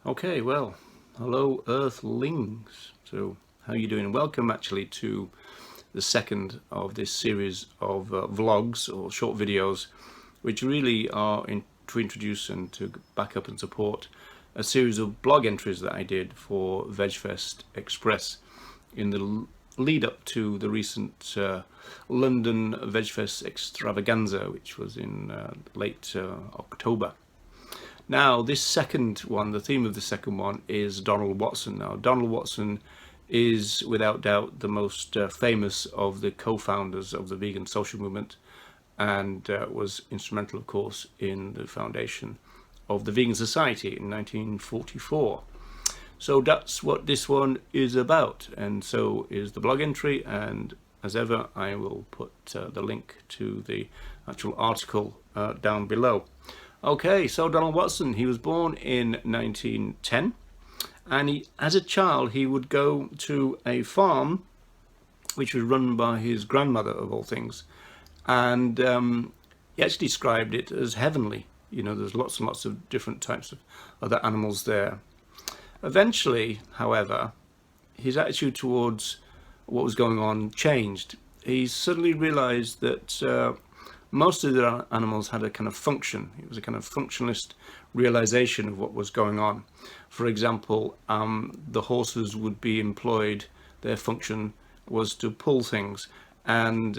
Okay, well, hello Earthlings. So, how are you doing? Welcome actually to the second of this series of vlogs or short videos, which really are to introduce and to back up and support a series of blog entries that I did for VegFest Express in the lead up to the recent London VegFest extravaganza, which was in late October. Now, this second one, the theme of the second one is Donald Watson. Now, Donald Watson is without doubt the most famous of the co-founders of the vegan social movement, and was instrumental, of course, in the foundation of the Vegan Society in 1944. So that's what this one is about, and so is the blog entry, and as ever I will put the link to the actual article down below. Okay, so Donald Watson, he was born in 1910, and as a child he would go to a farm which was run by his grandmother, of all things, and he actually described it as heavenly. You know, there's lots and lots of different types of other animals there. Eventually, however, his attitude towards what was going on changed. He suddenly realized that most of the animals had a kind of function. It was a kind of functionalist realization of what was going on. For example, the horses would be employed, their function was to pull things. And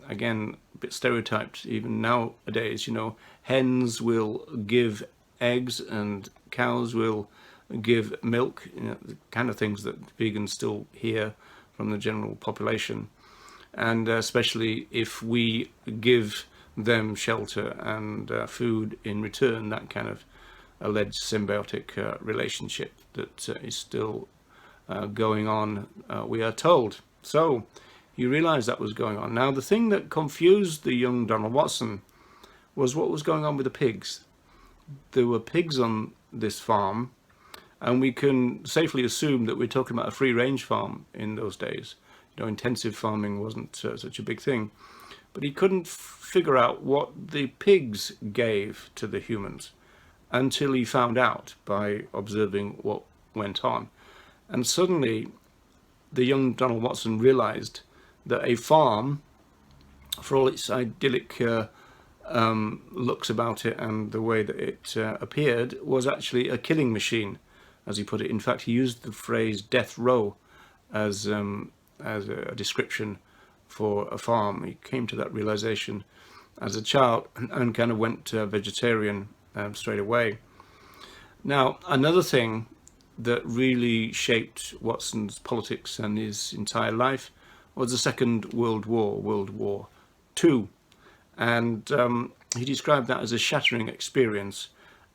again, a bit stereotyped even nowadays, you know, hens will give eggs and cows will give milk, you know, the kind of things that vegans still hear from the general population. And especially if we give them shelter and food in return, that kind of alleged symbiotic relationship that is still going on, we are told. So he realized that was going on. Now, the thing that confused the young Donald Watson was what was going on with the pigs. There were pigs on this farm, and we can safely assume that we're talking about a free-range farm in those days. You know, intensive farming wasn't such a big thing. But he couldn't figure out what the pigs gave to the humans until he found out by observing what went on. And suddenly, the young Donald Watson realized that a farm, for all its idyllic looks about it and the way that it appeared, was actually a killing machine, as he put it. In fact, he used the phrase death row as a description for a farm. He came to that realization as a child and kind of went vegetarian straight away. Now, another thing that really shaped Watson's politics and his entire life was the Second World War, World War II. And he described that as a shattering experience.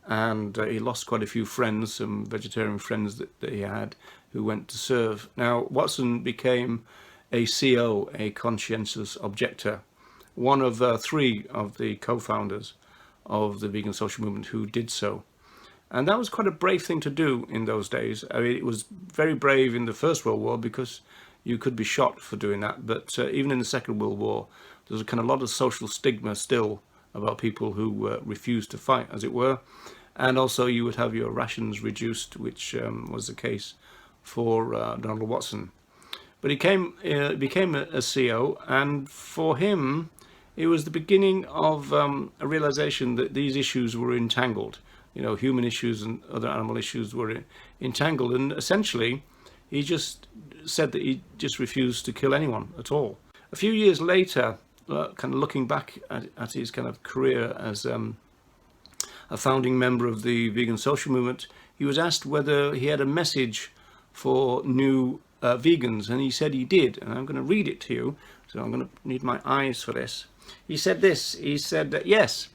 And he lost quite a few friends, some vegetarian friends that he had who went to serve. Now, Watson became a CO, a conscientious objector, one of three of the co-founders of the vegan social movement who did so. And that was quite a brave thing to do in those days. I mean, it was very brave in the First World War because you could be shot for doing that. But even in the Second World War, there was a kind of lot of social stigma still about people who refused to fight, as it were. And also you would have your rations reduced, which was the case for Donald Watson. But he became a CO, and for him, it was the beginning of a realization that these issues were entangled. You know, human issues and other animal issues were entangled, and essentially, he just said that he just refused to kill anyone at all. A few years later, kind of looking back at his kind of career as a founding member of the vegan social movement, he was asked whether he had a message for new vegans, and he said he did, and I'm going to read it to you, so I'm going to need my eyes for this. He said this, he said that, yes,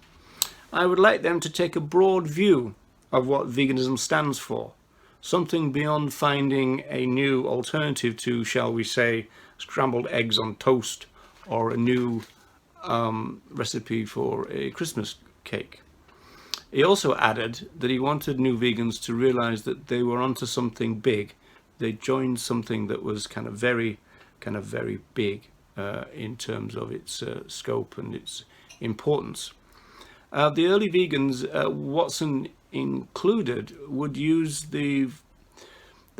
I would like them to take a broad view of what veganism stands for, something beyond finding a new alternative to, shall we say, scrambled eggs on toast, or a new recipe for a Christmas cake. He also added that he wanted new vegans to realize that they were onto something big. They joined something that was kind of very big in terms of its scope and its importance. The early vegans, Watson included would use the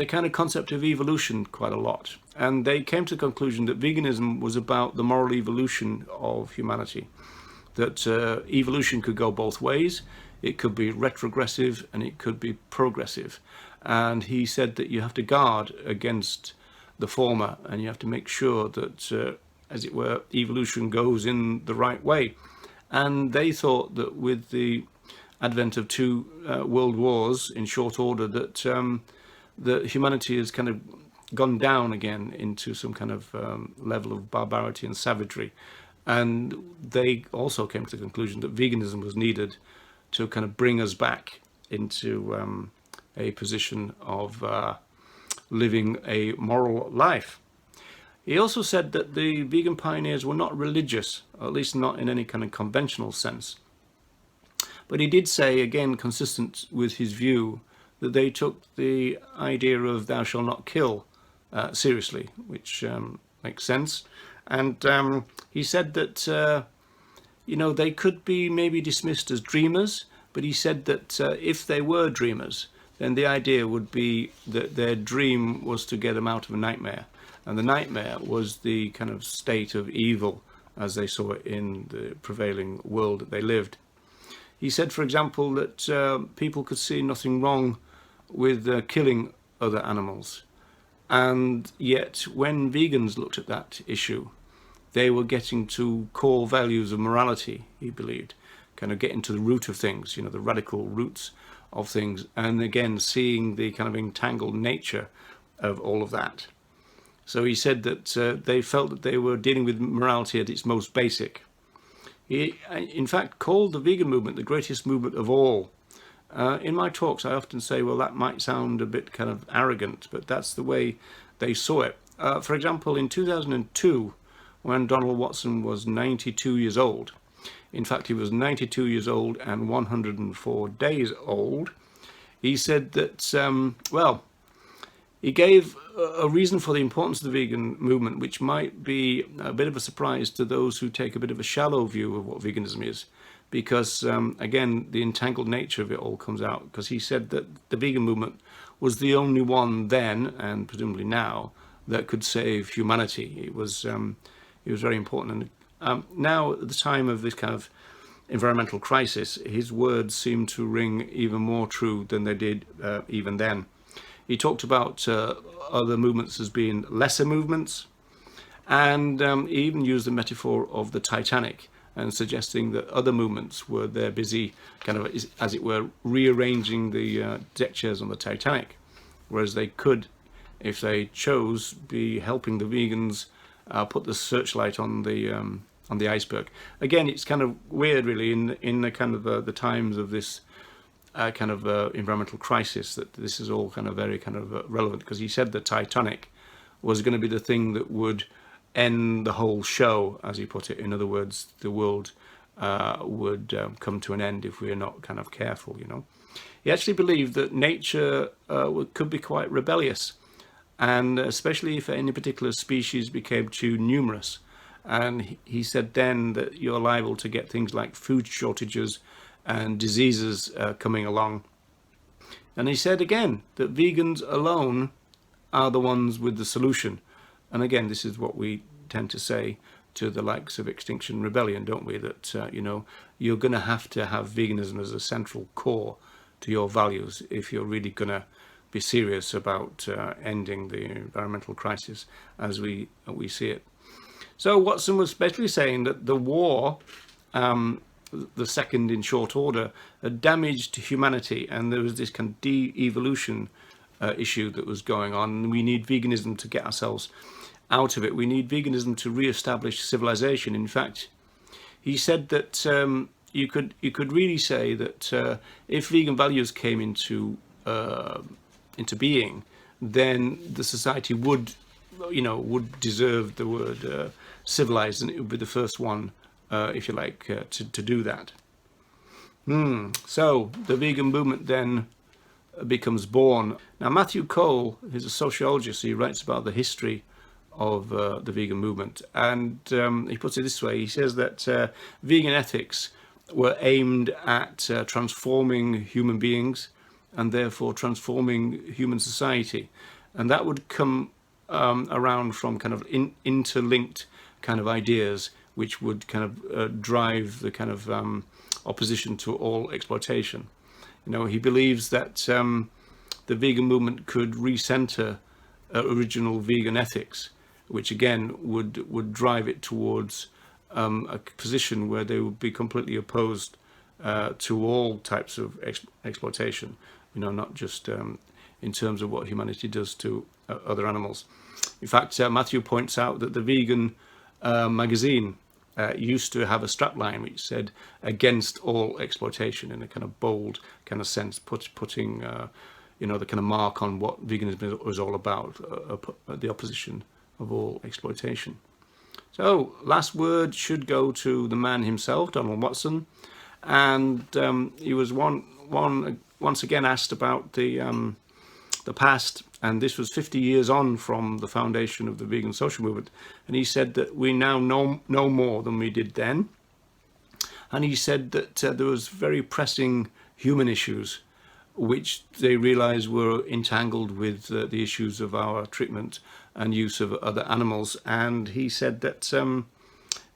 kind of concept of evolution quite a lot. And they came to the conclusion that veganism was about the moral evolution of humanity, that evolution could go both ways. It could be retrogressive and it could be progressive. And he said that you have to guard against the former, and you have to make sure that, as it were, evolution goes in the right way. And they thought that with the advent of two world wars in short order, that humanity has kind of gone down again into some kind of level of barbarity and savagery. And they also came to the conclusion that veganism was needed to kind of bring us back into a position of living a moral life. He also said that the vegan pioneers were not religious, or at least not in any kind of conventional sense. But he did say, again, consistent with his view, that they took the idea of thou shalt not kill seriously, which makes sense. And he said that, they could be maybe dismissed as dreamers, but he said that if they were dreamers, then the idea would be that their dream was to get them out of a nightmare. And the nightmare was the kind of state of evil as they saw it in the prevailing world that they lived. He said, for example, that people could see nothing wrong with killing other animals. And yet, when vegans looked at that issue, they were getting to core values of morality, he believed, kind of getting to the root of things, the radical roots of things, and again, seeing the kind of entangled nature of all of that. So he said that they felt that they were dealing with morality at its most basic. He, in fact, called the vegan movement the greatest movement of all. In my talks, I often say, well, that might sound a bit kind of arrogant, but that's the way they saw it. For example, in 2002, when Donald Watson was 92 years old, in fact, he was 92 years old and 104 days old, he said that, he gave a reason for the importance of the vegan movement, which might be a bit of a surprise to those who take a bit of a shallow view of what veganism is, because, again, the entangled nature of it all comes out, because he said that the vegan movement was the only one then, and presumably now, that could save humanity. It was very important. And now, at the time of this kind of environmental crisis, his words seem to ring even more true than they did even then. He talked about other movements as being lesser movements, and he even used the metaphor of the Titanic, and suggesting that other movements were there busy, kind of, as it were, rearranging the deck chairs on the Titanic, whereas they could, if they chose, be helping the vegans put the searchlight on the iceberg. Again, it's kind of weird, really, in the kind of the times of this kind of environmental crisis, that this is all kind of very kind of relevant, because he said the Titanic was going to be the thing that would end the whole show, as he put it. In other words, the world would come to an end if we are not kind of careful, He actually believed that nature could be quite rebellious, and especially if any particular species became too numerous. And he said then that you're liable to get things like food shortages and diseases coming along. And he said again that vegans alone are the ones with the solution. And again, this is what we tend to say to the likes of Extinction Rebellion, don't we? That, you're going to have veganism as a central core to your values if you're really going to be serious about ending the environmental crisis as we see it. So Watson was basically saying that the war, the second in short order, had damaged humanity, and there was this kind of de-evolution issue that was going on, and we need veganism to get ourselves out of it. We need veganism to re-establish civilization. In fact, he said that you could really say that if vegan values came into being, then the society would deserve the word civilized, and it would be the first one, if you like, to do that. So the vegan movement then becomes born. Now, Matthew Cole is a sociologist. He writes about the history of the vegan movement, and he puts it this way. He says that vegan ethics were aimed at transforming human beings and therefore transforming human society. And that would come around from kind of interlinked kind of ideas, which would kind of drive the kind of opposition to all exploitation. You know, he believes that the vegan movement could recenter original vegan ethics, which again would drive it towards a position where they would be completely opposed to all types of exploitation, you know, not just in terms of what humanity does to other animals. In fact, Matthew points out that the vegan magazine used to have a strapline which said "against all exploitation" in a kind of bold kind of sense, putting you know, the kind of mark on what veganism was all about, the opposition of all exploitation. So, last word should go to the man himself, Donald Watson, and he was once again asked about the past, and this was 50 years on from the foundation of the vegan social movement, and he said that we now know more than we did then, and he said that there was very pressing human issues which they realized were entangled with the issues of our treatment and use of other animals. And he said that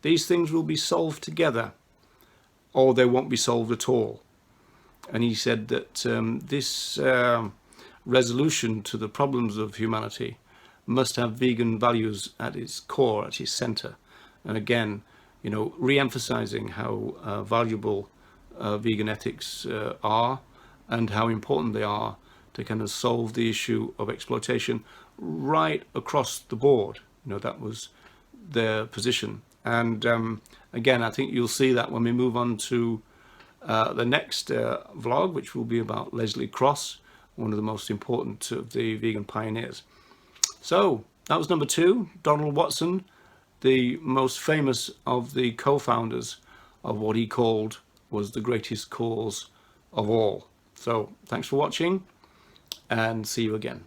these things will be solved together, or they won't be solved at all. And he said that this resolution to the problems of humanity must have vegan values at its core, at its center. And again, you know, re-emphasizing how valuable vegan ethics are, and how important they are to kind of solve the issue of exploitation right across the board. You know, that was their position. And again, I think you'll see that when we move on to the next vlog, which will be about Leslie Cross, one of the most important of the vegan pioneers. So that was number 2, Donald Watson, the most famous of the co-founders of what he called was the greatest cause of all. So thanks for watching, and see you again.